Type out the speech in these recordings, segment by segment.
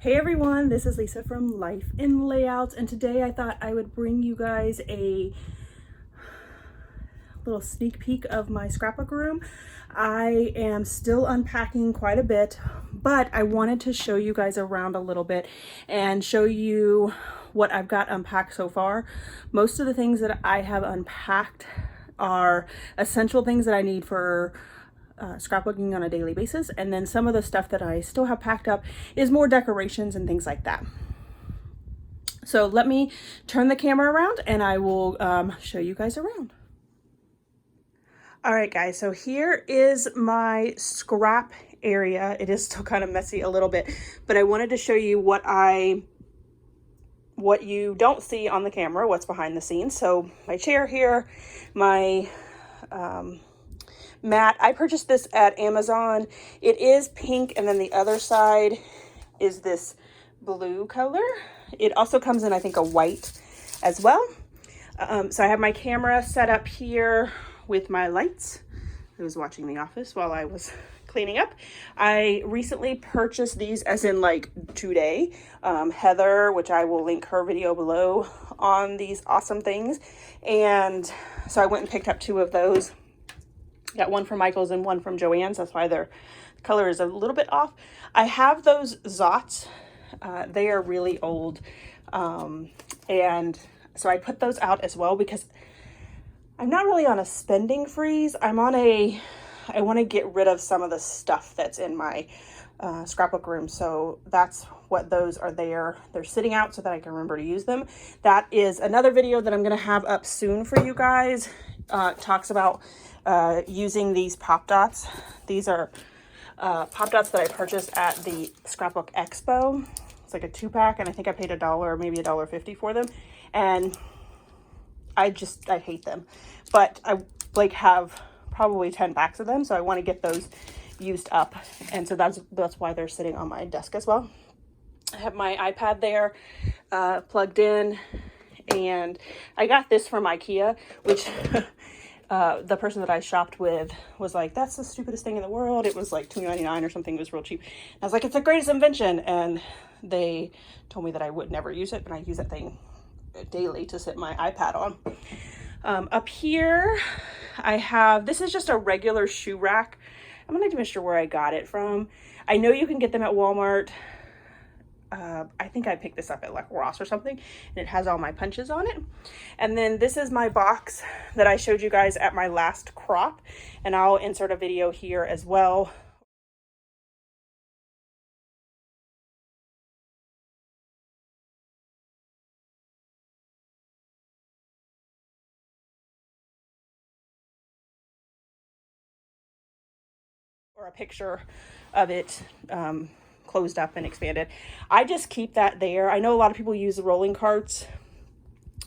Hey everyone, this is Lisa from Life in Layouts, and today I thought I would bring you guys a little sneak peek of my scrapbook room. I am still unpacking quite a bit, but I wanted to show you guys around a little bit and show you what I've got unpacked so far. Most of the things that I have unpacked are essential things that I need for scrapbooking on a daily basis, and then some of the stuff that I still have packed up is more decorations and things like that. So let me turn the camera around and I will show you guys around. All right guys, so here is my scrap area. It is still kind of messy a little bit, but I wanted to show you what you don't see on the camera, what's behind the scenes. So my chair here, my mat. I purchased this at Amazon. It is pink, and then the other side is this blue color. It also comes in, I think, a white as well. So I have my camera set up here with my lights. I was watching The Office while I was cleaning up. I recently purchased these, as in like today. Heather, which I will link her video below on these awesome things. And so I went and picked up 2 of those. Got one from Michael's and one from Joann's. That's why their color is a little bit off. I have those Zots. They are really old. And so I put those out as well because I'm not really on a spending freeze. I want to get rid of some of the stuff that's in my scrapbook room. So that's what those are there. They're sitting out so that I can remember to use them. That is another video that I'm going to have up soon for you guys. Talks about using these pop dots. These are pop dots that I purchased at the Scrapbook Expo. It's like a 2-pack, and I think I paid $1 or maybe $1.50 for them. And I hate them, but I like have probably 10 packs of them, so I want to get those used up, and so that's why they're sitting on my desk as well. I have my iPad there plugged in, and I got this from IKEA, which the person that I shopped with was like, that's the stupidest thing in the world. It was like $2.99 or something. It was real cheap. And I was like, it's the greatest invention. And they told me that I would never use it, and I use that thing daily to sit my iPad on. Up here I have, this is just a regular shoe rack. I'm not even sure where I got it from. I know you can get them at Walmart. I think I picked this up at like Ross or something, and it has all my punches on it. And then this is my box that I showed you guys at my last crop, and I'll insert a video here as well. Or a picture of it closed up and expanded. I just keep that there. I know a lot of people use the rolling carts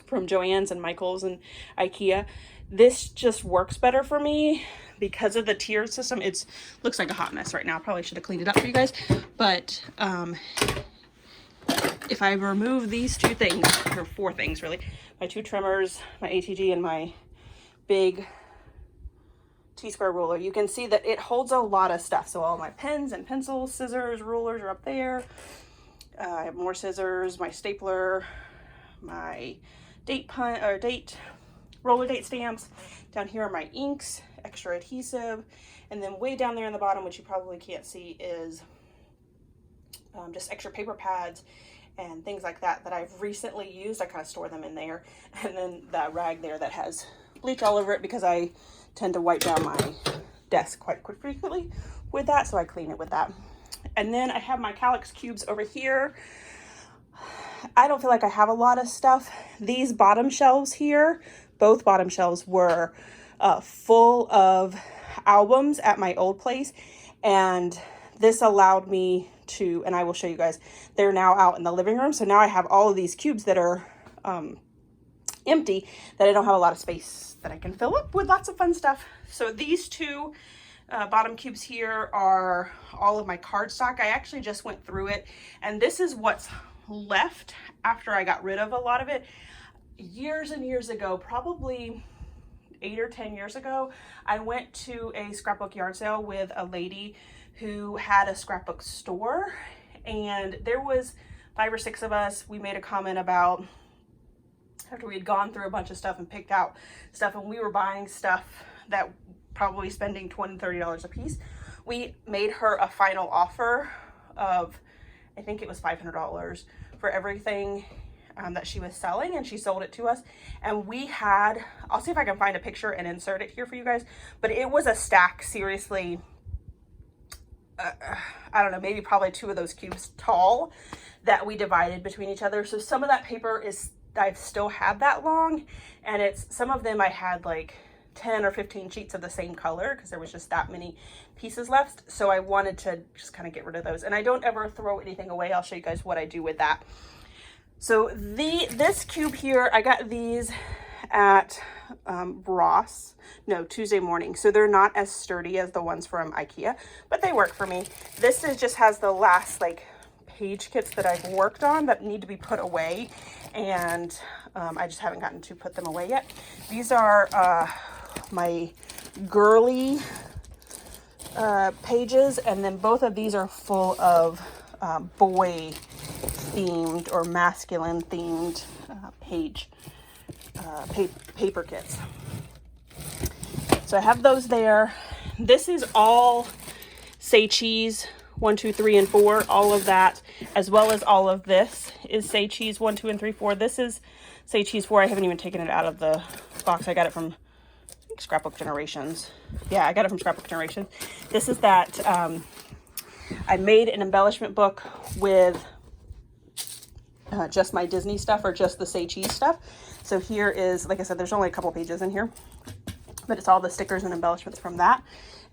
from Joann's and Michael's and IKEA. This just works better for me because of the tier system. It looks like a hot mess right now. Probably should have cleaned it up for you guys. But if I remove these 2 things, or 4 things really, my 2 trimmers, my ATG, and my big T-square ruler, you can see that it holds a lot of stuff. So all my pens and pencils, scissors, rulers are up there. I have more scissors, my stapler, my roller date stamps. Down here are my inks, extra adhesive, and then way down there in the bottom, which you probably can't see, is just extra paper pads and things like that that I've recently used. I kind of store them in there, and then that rag there that has bleach all over it because I tend to wipe down my desk quite frequently with that, so I clean it with that. And then I have my Calyx cubes over here. I don't feel like I have a lot of stuff. These bottom shelves here, both bottom shelves were full of albums at my old place, and this allowed me to, and I will show you guys, they're now out in the living room. So now I have all of these cubes that are empty, that I don't have a lot of space that I can fill up with lots of fun stuff. So these 2 bottom cubes here are all of my cardstock. I actually just went through it, and this is what's left after I got rid of a lot of it. Years and years ago, probably 8 or 10 years ago, I went to a scrapbook yard sale with a lady who had a scrapbook store, And there was 5 or 6 of us. We made a comment about, after we had gone through a bunch of stuff and picked out stuff, and we were buying stuff that probably spending $20, $30 a piece, we made her a final offer of, I think it was $500 for everything that she was selling, and she sold it to us. And we had, I'll see if I can find a picture and insert it here for you guys, but it was a stack, seriously, I don't know, maybe probably 2 of those cubes tall that we divided between each other. So some of that paper is, I've still had that long, and it's, some of them I had like 10 or 15 sheets of the same color because there was just that many pieces left. So I wanted to just kind of get rid of those, and I don't ever throw anything away. I'll show you guys what I do with that. So this cube here, I got these at Ross, no, Tuesday Morning. So they're not as sturdy as the ones from IKEA, but they work for me. This is just has the last like page kits that I've worked on that need to be put away, and I just haven't gotten to put them away yet. These are my girly pages, and then both of these are full of boy themed or masculine themed paper kits. So I have those there. This is all Say Cheese 1, 2, 3, and 4. All of that, as well as all of this, is Say Cheese 1, 2, and 3, 4. This is Say Cheese 4. I haven't even taken it out of the box. I got it from, I think, Scrapbook Generations. Yeah, I got it from Scrapbook Generations. This is that I made an embellishment book with just my Disney stuff, or just the Say Cheese stuff. So here is, like I said, there's only a couple pages in here, but it's all the stickers and embellishments from that.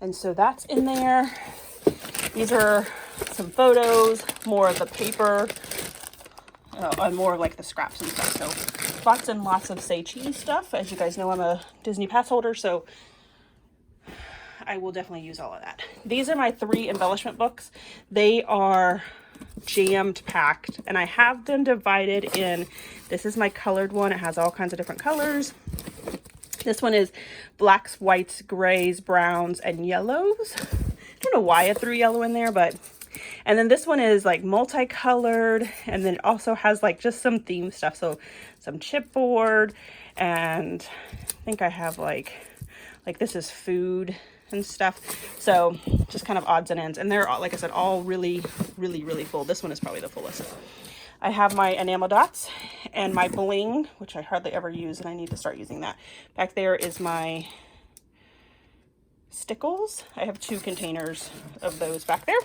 And so that's in there. These are some photos, more of the paper, and more like the scraps and stuff. So lots and lots of Say Cheese stuff. As you guys know, I'm a Disney pass holder, so I will definitely use all of that. These are my 3 embellishment books. They are jammed packed, and I have them divided in, this is my colored one. It has all kinds of different colors. This one is blacks, whites, grays, browns, and yellows. I don't know why I threw yellow in there, but, and then this one is like multicolored, and then it also has like just some theme stuff. So some chipboard, and I think I have like this is food and stuff. So just kind of odds and ends, and they're all, like I said, all really, really, really full. This one is probably the fullest. I have my enamel dots and my bling, which I hardly ever use, and I need to start using that. Back there is my stickles. I have 2 containers of those back there.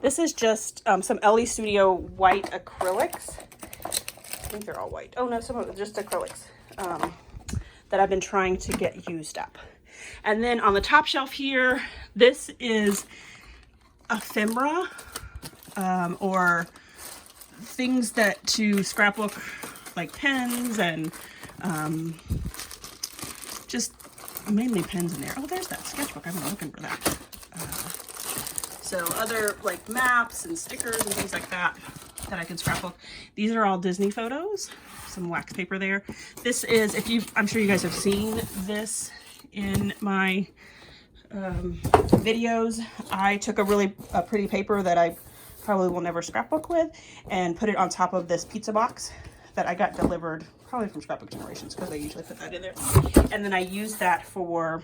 This is just some LE Studio white acrylics. I think they're all white. Oh no, some of them just acrylics that I've been trying to get used up. And then on the top shelf here, this is ephemera, or things that to scrapbook, like pens and just mainly pens in there. Oh, there's that sketchbook. I've been looking for that. So other like maps and stickers and things like that I can scrapbook. These are all Disney photos. Some wax paper there. This is, I'm sure you guys have seen this in my videos. I took a pretty paper that I probably will never scrapbook with, and put it on top of this pizza box that I got delivered probably from Scrapbook Generations, because they usually put that in there. And then I use that for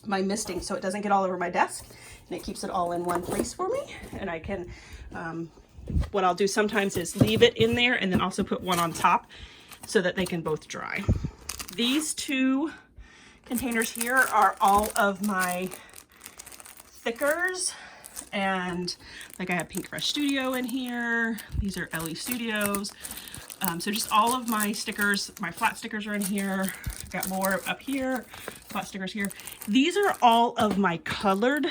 my misting, so it doesn't get all over my desk, and it keeps it all in one place for me. And I can, what I'll do sometimes is leave it in there and then also put one on top so that they can both dry. These 2 containers here are all of my thickers, and like I have Pink Fresh Studio in here. These are LE Studios. So just all of my stickers, my flat stickers are in here. I've got more up here, flat stickers here. These are all of my colored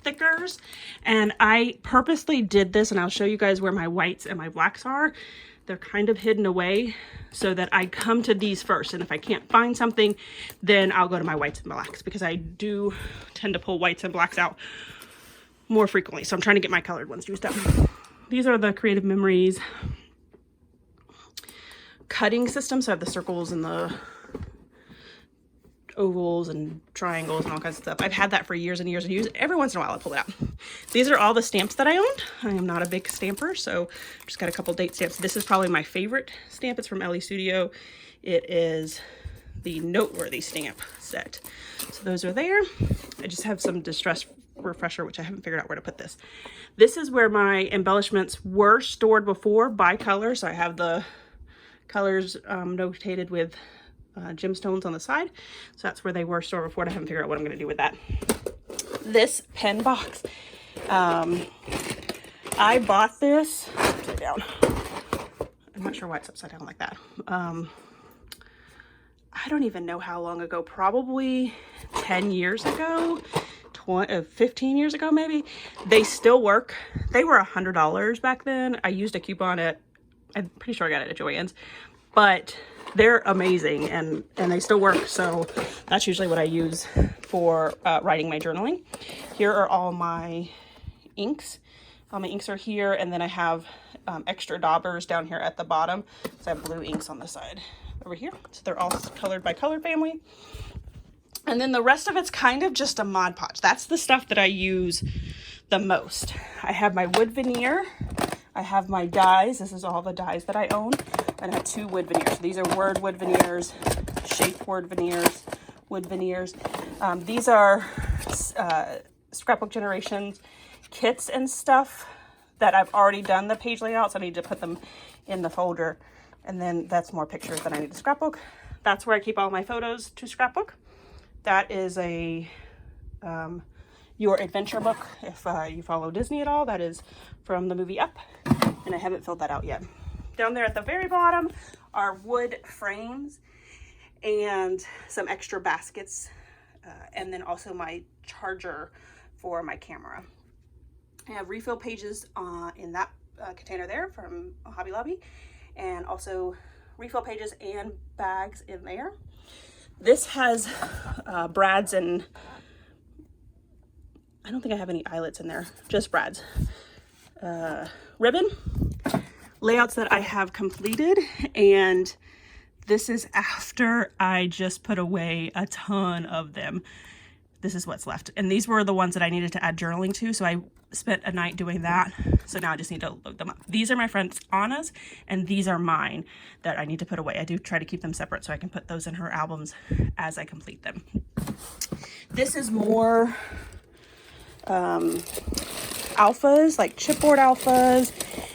thickers, and I purposely did this, and I'll show you guys where my whites and my blacks are. They're kind of hidden away so that I come to these first, and if I can't find something, then I'll go to my whites and blacks, because I do tend to pull whites and blacks out more frequently. So I'm trying to get my colored ones used up. These are the Creative Memories cutting system. So I have the circles and the ovals and triangles and all kinds of stuff. I've had that for years and years and years. Every once in a while I pull it out. These are all the stamps that I owned. I am not a big stamper, so just got a couple date stamps. This is probably my favorite stamp. It's from Ellie Studio. It is the Noteworthy stamp set. So those are there. I just have some distress refresher, which I haven't figured out where to put this. This is where my embellishments were stored before by color. So I have the colors notated with gemstones on the side. So that's where they were stored before. I haven't figured out what I'm going to do with that. This pen box, I bought this upside down. I'm not sure why it's upside down like that. I don't even know how long ago, probably 10 years ago, 15 years ago maybe. They still work. They were $100 back then. I used a coupon at, I'm pretty sure I got it at Joann's, but they're amazing and they still work. So that's usually what I use for writing my journaling. Here are all my inks. All my inks are here, and then I have extra daubers down here at the bottom. So I have blue inks on the side over here. So they're all colored by color family. And then the rest of it's kind of just a Mod Podge. That's the stuff that I use the most. I have my wood veneer. I have my dies. This is all the dies that I own. And I have 2 wood veneers. These are word wood veneers, shaped word veneers, wood veneers. These are Scrapbook Generations kits and stuff that I've already done the page layouts. I need to put them in the folder. And then that's more pictures that I need to scrapbook. That's where I keep all my photos to scrapbook. That is a Your Adventure book. If you follow Disney at all, that is from the movie Up. And I haven't filled that out yet. Down there at the very bottom are wood frames and some extra baskets. And then also my charger for my camera. I have refill pages in that container there from Hobby Lobby, and also refill pages and bags in there. This has brads, and I don't think I have any eyelets in there, just brads. Ribbon, layouts that I have completed, and this is after I just put away a ton of them. This is what's left. And these were the ones that I needed to add journaling to, so I spent a night doing that. So now I just need to load them up. These are my friend Anna's, and these are mine that I need to put away. I do try to keep them separate so I can put those in her albums as I complete them. This is more alphas, like chipboard alphas,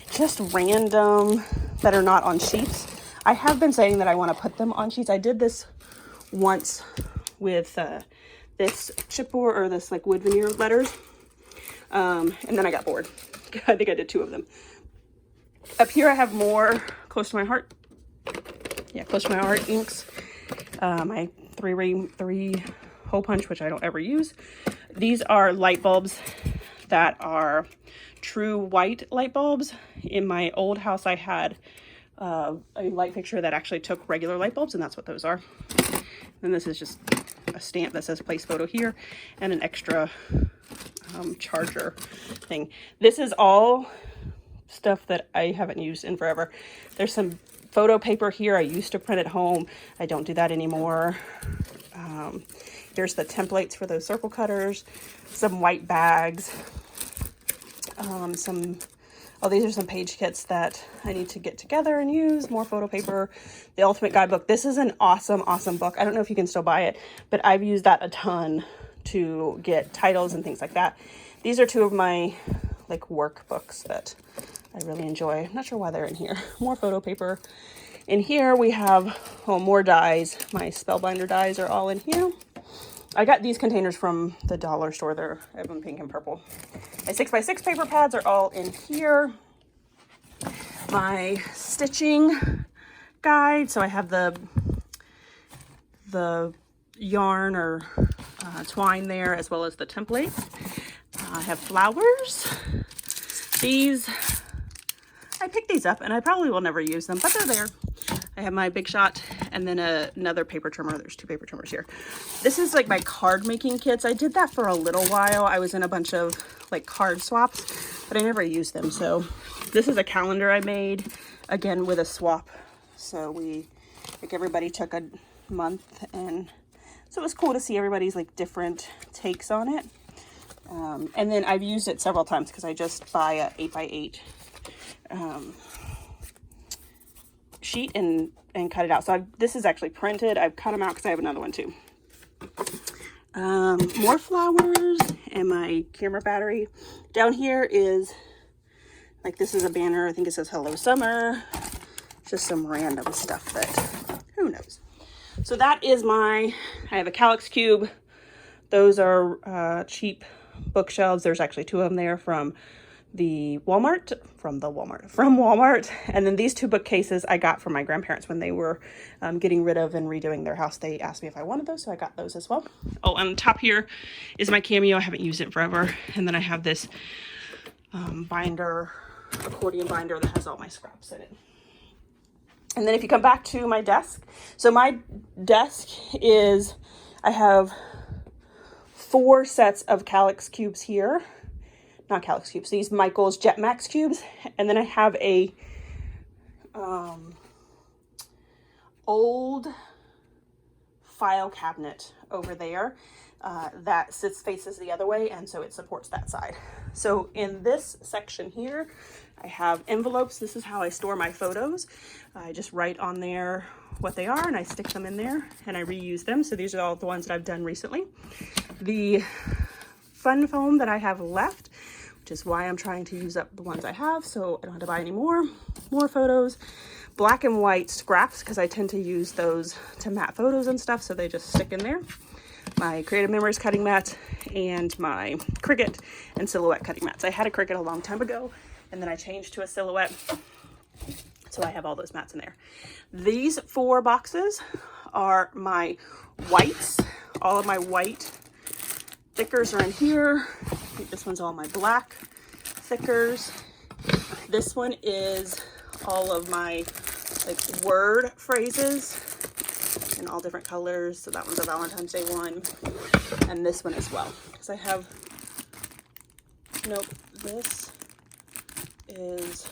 just random that are not on sheets. I have been saying that I want to put them on sheets. I did this once with this chipboard, or this like wood veneer letters, and then I got bored. I think I did 2 of them. Up here I have more close to my heart. Yeah, close to my heart inks. My 3 hole punch, which I don't ever use. These are light bulbs that are true white light bulbs. In my old house I had a light fixture that actually took regular light bulbs, and that's what those are. And this is just a stamp that says place photo here, and an extra charger thing. This is all stuff that I haven't used in forever. There's some photo paper here. I used to print at home. I don't do that anymore. Here's the templates for those circle cutters, some white bags, these are some page kits that I need to get together and use, more photo paper, the Ultimate Guidebook. This is an awesome, awesome book. I don't know if you can still buy it, but I've used that a ton to get titles and things like that. These are 2 of my like workbooks that I really enjoy. I'm not sure why they're in here. More photo paper. In here we have more dies. My Spellbinder dies are all in here. I got these containers from the dollar store. They're in pink and purple. My 6x6 paper pads are all in here. My stitching guide. So I have the yarn or twine there, as well as the templates. I have flowers. These, I picked these up and I probably will never use them, but they're there. I have my Big Shot, and then another paper trimmer. There's 2 paper trimmers here. This is like my card making kits. I did that for a little while. I was in a bunch of like card swaps, but I never used them. So this is a calendar I made, again with a swap. So like everybody took a month and So it was cool to see everybody's like different takes on it. And then I've used it several times because I just buy a 8x8 sheet and cut it out. So this is actually printed. I've cut them out because I have another one too. More flowers and my camera battery. Down here is like, this is a banner. I think it says Hello Summer. Just some random stuff that who knows. So that is I have a Kallax cube. Those are cheap bookshelves. There's actually 2 of them there from Walmart. And then these 2 bookcases I got from my grandparents when they were getting rid of and redoing their house. They asked me if I wanted those, so I got those as well. Oh, on the top here is my Cameo. I haven't used it forever. And then I have this binder, accordion binder that has all my scraps in it. And then if you come back to my desk, so my desk is, I have 4 sets of Kallax cubes here. Not Kallax cubes, these Michael's Jetmax cubes. And then I have a old file cabinet over there that faces the other way, and so it supports that side. So in this section here, I have envelopes. This is how I store my photos. I just write on there what they are and I stick them in there and I reuse them. So these are all the ones that I've done recently. The fun foam that I have left, which is why I'm trying to use up the ones I have so I don't have to buy any more photos. Black and white scraps, because I tend to use those to mat photos and stuff, so they just stick in there. My Creative Memories cutting mat and my Cricut and Silhouette cutting mats. I had a Cricut a long time ago and then I changed to a Silhouette, so I have all those mats in there. These 4 boxes are my whites. All of my white thickers are in here. I think this one's all my black thickers. This one is all of my like word phrases in all different colors. So that one's a Valentine's Day one, and this one as well. Because I have, nope, this is,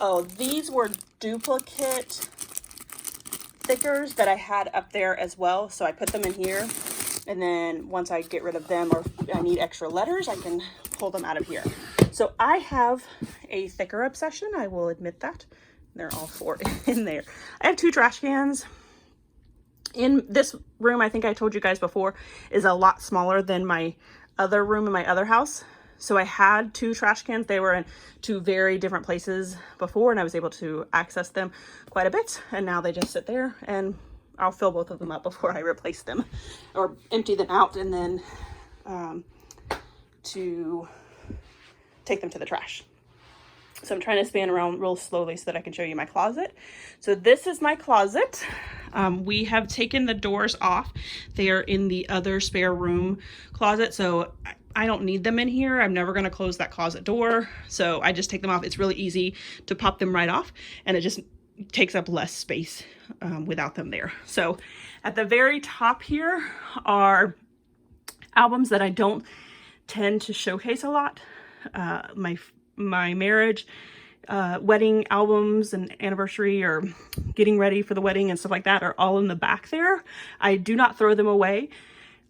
oh, these were duplicate stickers that I had up there as well. So I put them in here, and then once I get rid of them or I need extra letters, I can pull them out of here. So I have a thicker obsession, I will admit that. They're all 4 in there. I have 2 trash cans. In this room, I think I told you guys before, is a lot smaller than my other room in my other house. So I had 2 trash cans. They were in 2 very different places before, and I was able to access them quite a bit. And now they just sit there, and I'll fill both of them up before I replace them or empty them out, and then to take them to the trash. So I'm trying to span around real slowly so that I can show you my closet. So this is my closet. We have taken the doors off. They are in the other spare room closet. So I don't need them in here. I'm never going to close that closet door. So I just take them off. It's really easy to pop them right off, and it just takes up less space without them there. So at the very top here are albums that I don't tend to showcase a lot. My marriage, wedding albums and anniversary or getting ready for the wedding and stuff like that are all in the back there. I do not throw them away.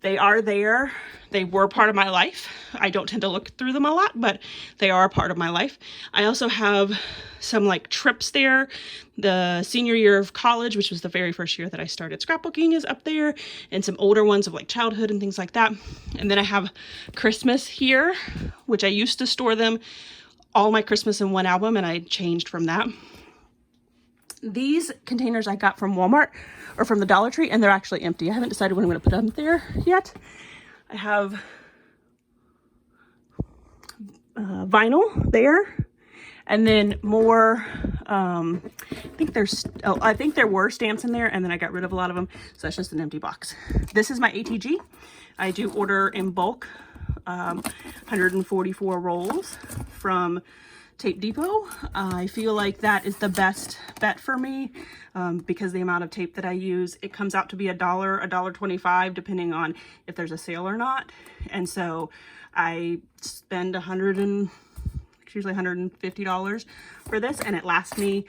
They are there. They were part of my life. I don't tend to look through them a lot, but they are a part of my life. I also have some like trips there. The senior year of college, which was the very first year that I started scrapbooking, is up there, and some older ones of like childhood and things like that. And then I have Christmas here, which I used to store them all my Christmas in one album, and I changed from that. These containers I got from Walmart or from the Dollar Tree, and they're actually empty. I haven't decided when I'm going to put them there yet. I have vinyl there, and then more. I think there were stamps in there, and then I got rid of a lot of them, so that's just an empty box. This is my ATG. I do order in bulk, 144 rolls from Tape Depot. I feel like that is the best bet for me because the amount of tape that I use, it comes out to be $1, $1.25, depending on if there's a sale or not. And so I spend usually $150 for this, and it lasts me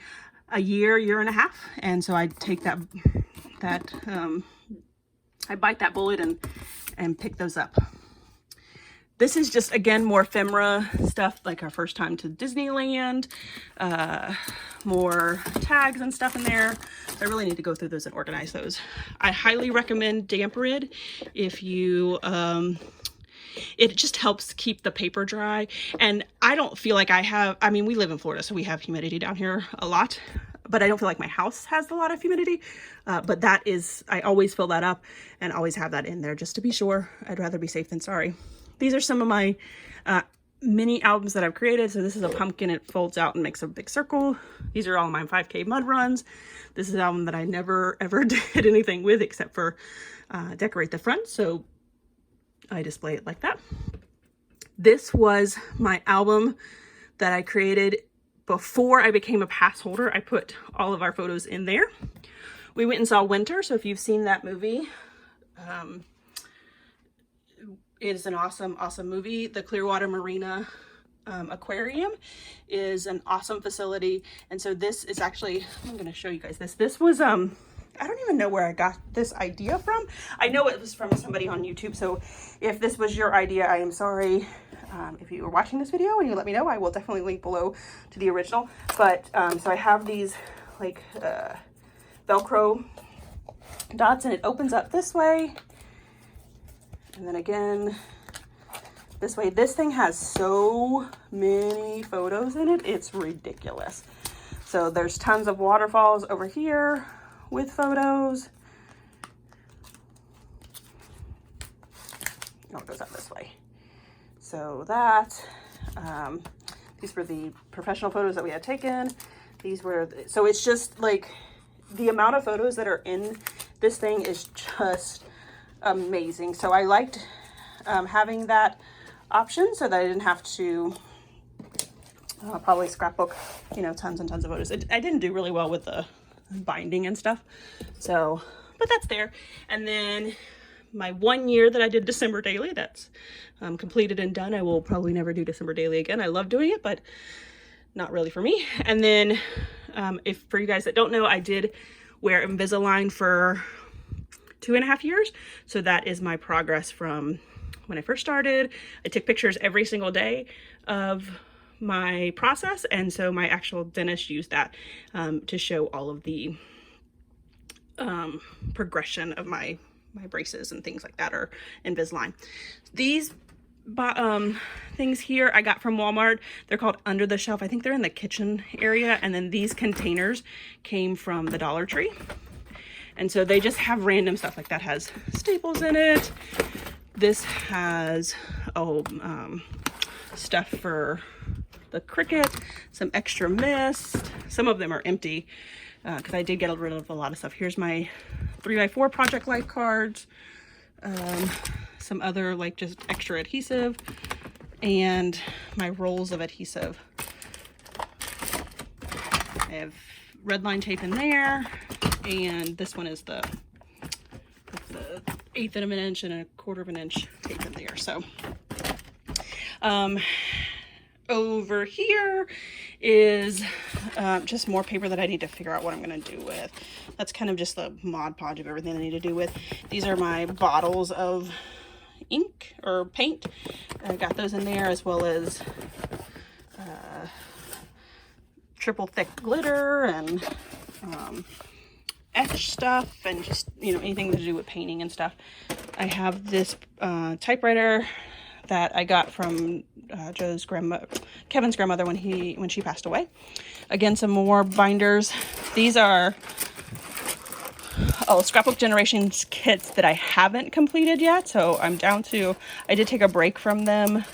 a year and a half. And so I take that that I bite that bullet and pick those up. This is just, again, more ephemera stuff, like our first time to Disneyland, more tags and stuff in there. I really need to go through those and organize those. I highly recommend damp rid if you, it just helps keep the paper dry. And I don't feel like I mean, we live in Florida, so we have humidity down here a lot, but I don't feel like my house has a lot of humidity. But that is, I always fill that up and always have that in there just to be sure. I'd rather be safe than sorry. These are some of my mini albums that I've created. So this is a pumpkin. It folds out and makes a big circle. These are all my 5K mud runs. This is an album that I never ever did anything with except for decorate the front. So I display it like that. This was my album that I created before I became a pass holder. I put all of our photos in there. We went and saw Winter. So if you've seen that movie, it is an awesome, awesome movie. The Clearwater Marina Aquarium is an awesome facility. And so this is actually, I'm going to show you guys this. This was, I don't even know where I got this idea from. I know it was from somebody on YouTube. So if this was your idea, I am sorry. If you were watching this video and you let me know, I will definitely link below to the original. But so I have these like Velcro dots, and it opens up this way. And then again, this way. This thing has so many photos in it. It's ridiculous. So there's tons of waterfalls over here with photos. Oh, it goes up this way. So that, these were the professional photos that we had taken. These were, so it's just like the amount of photos that are in this thing is just amazing. So I liked having that option so that I didn't have to probably scrapbook, you know, tons and tons of photos. I didn't do really well with the binding and stuff. So, but that's there. And then my 1 year that I did December Daily, that's completed and done. I will probably never do December Daily again. I love doing it, but not really for me. And then if for you guys that don't know, I did wear Invisalign for 2.5 years. So that is my progress from when I first started. I took pictures every single day of my process. And so my actual dentist used that to show all of the progression of my braces and things like that, or Invisalign. These things here I got from Walmart. They're called under the shelf. I think they're in the kitchen area. And then these containers came from the Dollar Tree. And so they just have random stuff like that. Has staples in it. This has stuff for the Cricut, some extra mist. Some of them are empty because I did get rid of a lot of stuff. Here's my 3x4 Project Life cards. Some other like just extra adhesive, and my rolls of adhesive. I have red line tape in there. And this one is the 1/8 of an inch and 1/4 of an inch tape in there. So over here is just more paper that I need to figure out what I'm going to do with. That's kind of just the Mod Podge of everything I need to do with. These are my bottles of ink or paint. I got those in there, as well as triple thick glitter and etch stuff, and just, you know, anything to do with painting and stuff. I have this typewriter that I got from Kevin's grandmother when she passed away. Again, some more binders. These are Scrapbook Generations kits that I haven't completed yet, so I'm down to, I did take a break from them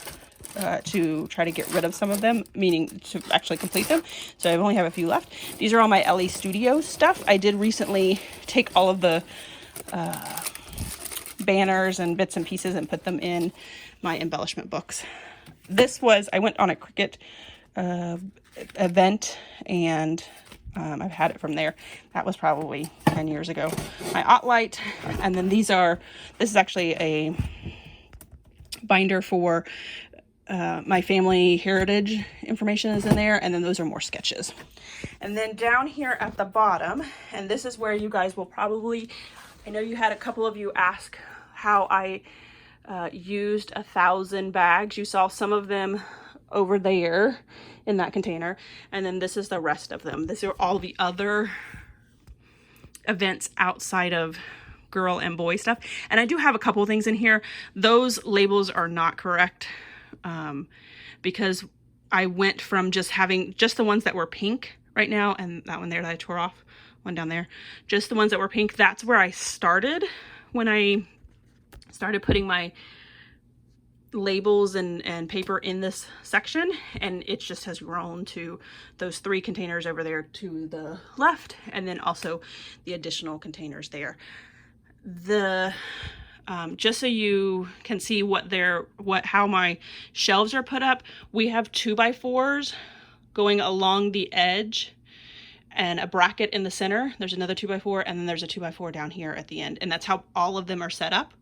to try to get rid of some of them, meaning to actually complete them. So I only have a few left. These are all my LE Studio stuff. I did recently take all of the banners and bits and pieces and put them in my embellishment books. This was, I went on a Cricut event, and I've had it from there. That was probably 10 years ago. My Ottlight, and then this is actually a binder for my family heritage information is in there, and then those are more sketches. And then down here at the bottom, and this is where you guys will probably, I know you had a couple of you ask how I used 1,000 bags. You saw some of them over there in that container, and then this is the rest of them. These are all the other events outside of girl and boy stuff. And I do have a couple of things in here. Those labels are not correct, because I went from just having just the ones that were pink right now, and that one there that I tore off, one down there, just the ones that were pink. That's where I started when I started putting my labels and paper in this section, and it just has grown to those 3 containers over there to the left, and then also the additional containers there. The just so you can see how my shelves are put up, we have 2x4s going along the edge and a bracket in the center. There's another 2x4, and then there's a 2x4 down here at the end, and that's how all of them are set up.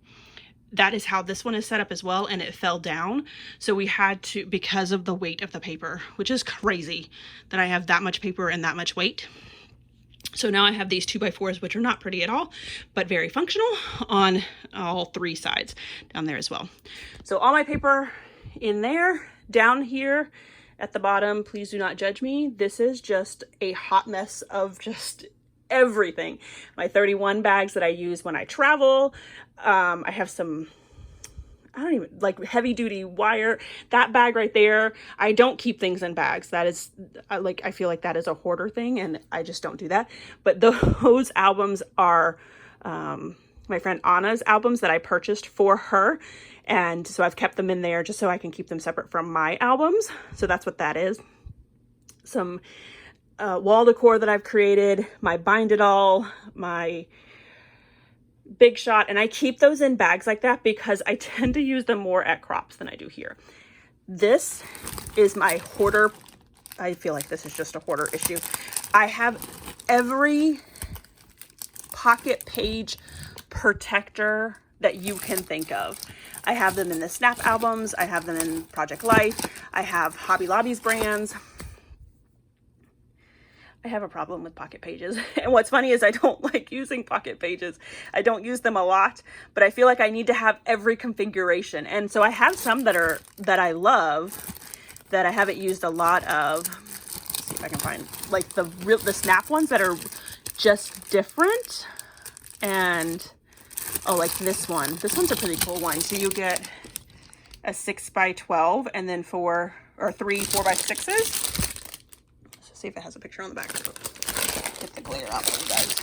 That is how this one is set up as well, and it fell down. So we had to, because of the weight of the paper, which is crazy that I have that much paper and that much weight. So now I have these 2x4s, which are not pretty at all, but very functional on all 3 sides down there as well. So all my paper in there. Down here at the bottom, please do not judge me. This is just a hot mess of just everything. My 31 bags that I use when I travel. I have some, I don't even, like heavy duty wire. That bag right there, I don't keep things in bags. That is like, I feel like that is a hoarder thing, and I just don't do that. But those albums are my friend Anna's albums that I purchased for her. And so I've kept them in there just so I can keep them separate from my albums. So that's what that is. Some wall decor that I've created, my Bind It All, my Big Shot, and I keep those in bags like that because I tend to use them more at crops than I do here. This is my hoarder. I feel like this is just a hoarder issue. I have every pocket page protector that you can think of. I have them in the Snap albums. I have them in Project Life. I have Hobby Lobby's brands. I have a problem with pocket pages. And what's funny is I don't like using pocket pages. I don't use them a lot, but I feel like I need to have every configuration. And so I have some that I love that I haven't used a lot of. Let's see if I can find like the Snap ones that are just different. And oh, like this one. This one's a pretty cool one. So you get a 6x12 and then 3 4x6s. See if it has a picture on the back. Get the glare out for you guys.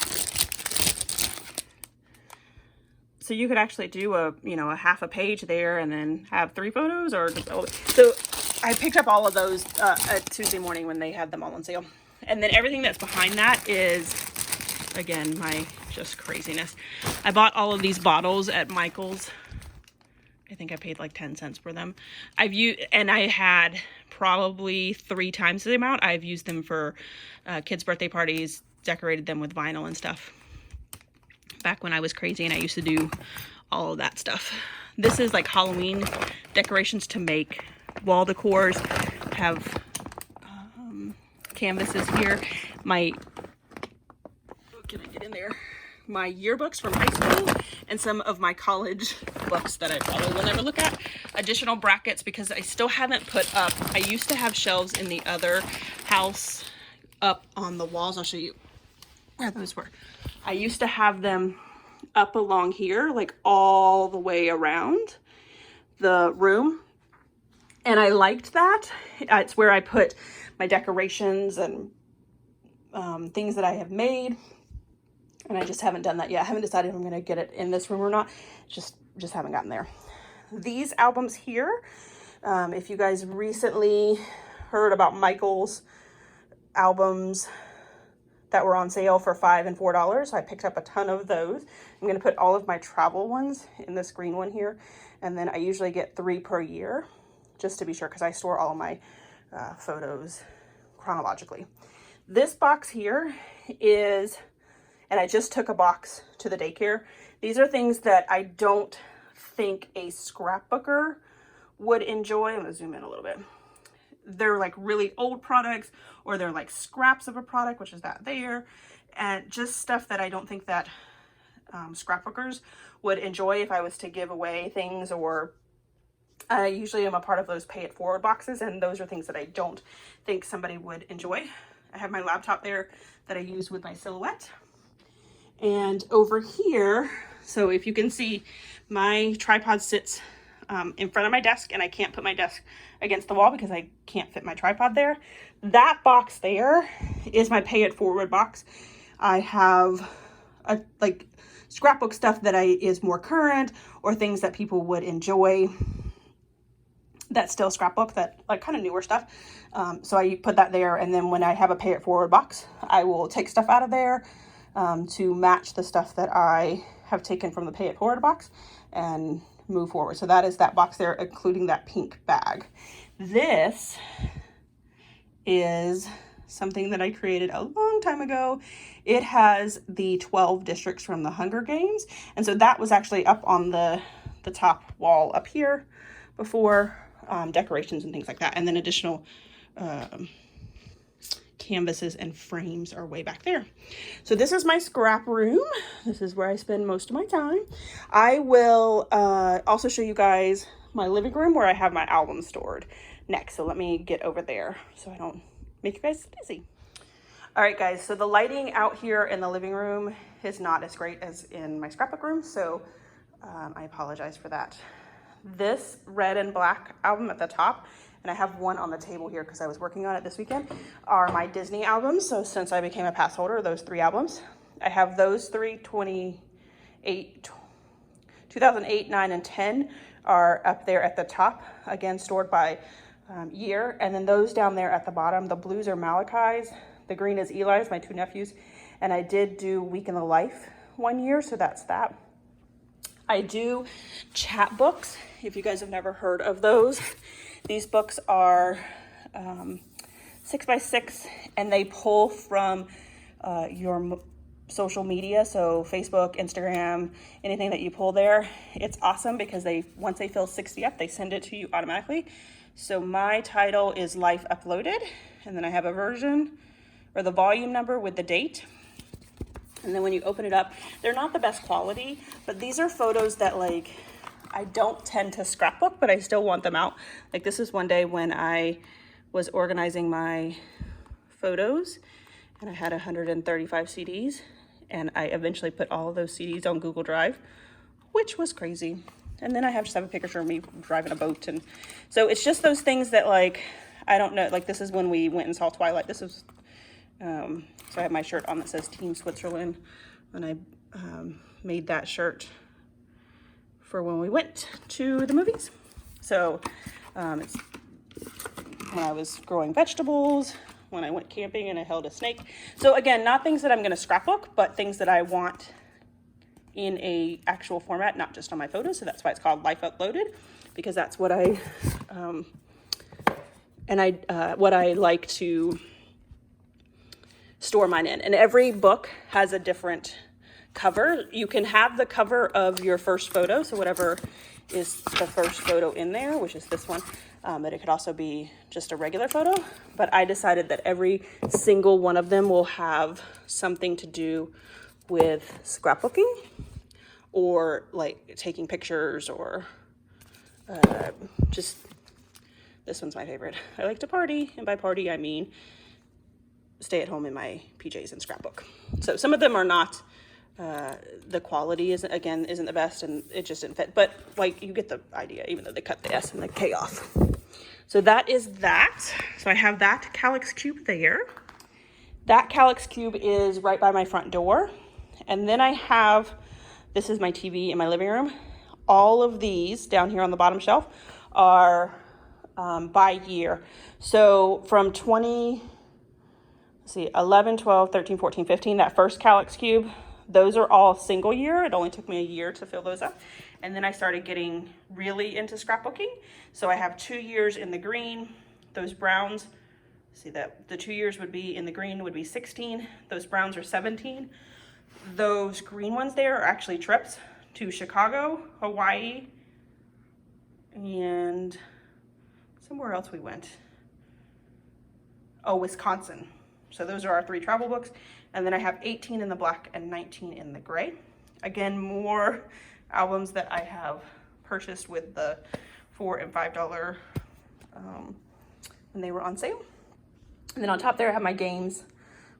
So you could actually do a half a page there and then have 3 photos, or just so I picked up all of those at Tuesday morning when they had them all on sale. And then everything that's behind that is, again, my just craziness. I bought all of these bottles at Michael's. I think I paid like 10 cents for them. And I had probably 3 times the amount. I've used them for kids' birthday parties, decorated them with vinyl and stuff. Back when I was crazy and I used to do all of that stuff. This is like Halloween decorations to make wall decors. Have canvases here. Can I get in there? My yearbooks from high school and some of my college books that I probably will never look at. Additional brackets because I still haven't put up. I used to have shelves in the other house up on the walls. I'll show you where those were. I used to have them up along here, like all the way around the room. And I liked that. It's where I put my decorations and things that I have made. And I just haven't done that yet. I haven't decided if I'm going to get it in this room or not. Just haven't gotten there. These albums here, if you guys recently heard about Michael's albums that were on sale for $5 and $4, I picked up a ton of those. I'm going to put all of my travel ones in this green one here. And then I usually get 3 per year, just to be sure, because I store all my photos chronologically. This box here is... And I just took a box to the daycare. These are things that I don't think a scrapbooker would enjoy. I'm gonna zoom in a little bit. They're like really old products, or they're like scraps of a product, which is that there, and just stuff that I don't think that scrapbookers would enjoy if I was to give away things. Or I usually am a part of those pay it forward boxes, and those are things that I don't think somebody would enjoy. I have my laptop there that I use with my silhouette. And over here, so if you can see, my tripod sits in front of my desk, and I can't put my desk against the wall because I can't fit my tripod there. That box there is my pay it forward box. I have like scrapbook stuff that is more current, or things that people would enjoy that's still scrapbook, that like kind of newer stuff. So I put that there, and then when I have a pay it forward box, I will take stuff out of there to match the stuff that I have taken from the pay it forward box and move forward. So that is that box there, including that pink bag. This is something that I created a long time ago. It has the 12 districts from the Hunger Games. And so that was actually up on the top wall up here before, decorations and things like that. And then additional canvases and frames are way back there. So this is my scrap room. This is where I spend most of my time. I will also show you guys my living room, where I have my albums stored next. So let me get over there so I don't make you guys dizzy. All right, guys, so the lighting out here in the living room is not as great as in my scrapbook room, so I apologize for that. This red and black album at the top, and I have one on the table here because I was working on it this weekend, are my Disney albums. So since I became a pass holder, those 3 albums. I have those 3, 2008, 9, and 10 are up there at the top, again, stored by year. And then those down there at the bottom, the blues are Malachi's, the green is Eli's, my 2 nephews. And I did do Week in the Life one year, so that's that. I do chapbooks, if you guys have never heard of those. These books are 6x6, and they pull from your social media, so Facebook, Instagram, anything that you pull there. It's awesome because once they fill 60 up, they send it to you automatically. So my title is Life Uploaded, and then I have a version, or the volume number with the date. And then when you open it up, they're not the best quality, but these are photos that like I don't tend to scrapbook, but I still want them out. Like this is one day when I was organizing my photos, and I had 135 CDs, and I eventually put all of those CDs on Google Drive, which was crazy. And then I just have a picture of me driving a boat. And so it's just those things that like, I don't know, like this is when we went and saw Twilight. This was, so I have my shirt on that says Team Switzerland, and I made that shirt for when we went to the movies. So it's when I was growing vegetables, when I went camping and I held a snake. So again, not things that I'm going to scrapbook, but things that I want in a actual format, not just on my photos. So that's why it's called Life Uploaded, because that's what what I like to store mine in. And every book has a different cover. You can have the cover of your first photo, so whatever is the first photo in there, which is this one, but it could also be just a regular photo. But I decided that every single one of them will have something to do with scrapbooking, or like taking pictures, or just, this one's my favorite. I like to party, and by party I mean stay at home in my PJs and scrapbook. So some of them are not, the quality isn't the best, and it just didn't fit, but like you get the idea, even though they cut the S and the K off. So that is that. So I have that Calyx cube there. That Calyx cube is right by my front door. And then I have, this is my TV in my living room. All of these down here on the bottom shelf are by year. So from 11, 12, 13, 14, 15, that first Calyx cube, those are all single year. It only took me a year to fill those up. And then I started getting really into scrapbooking. So I have 2 years in the green. Those browns, see that the 2 years would be in the green would be 16. Those browns are 17. Those green ones there are actually trips to Chicago, Hawaii, and somewhere else we went. Oh, Wisconsin. So those are our 3 travel books. And then I have 18 in the black and 19 in the gray. Again, more albums that I have purchased with the $4 and $5 when they were on sale. And then on top there I have my games,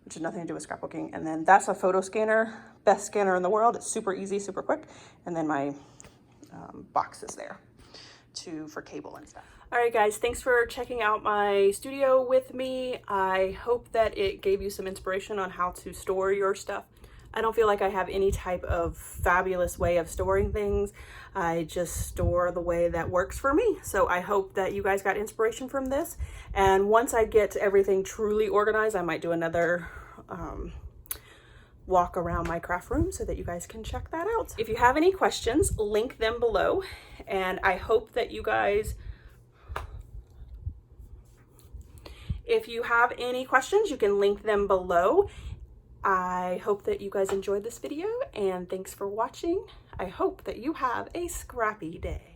which has nothing to do with scrapbooking. And then that's a photo scanner, best scanner in the world. It's super easy, super quick. And then my boxes there for cable and stuff. All right, guys, thanks for checking out my studio with me. I hope that it gave you some inspiration on how to store your stuff. I don't feel like I have any type of fabulous way of storing things. I just store the way that works for me. So I hope that you guys got inspiration from this. And once I get everything truly organized, I might do another walk around my craft room so that you guys can check that out. If you have any questions, link them below. And I hope that you guys, if you have any questions, you can link them below. I hope that you guys enjoyed this video, and thanks for watching. I hope that you have a scrappy day.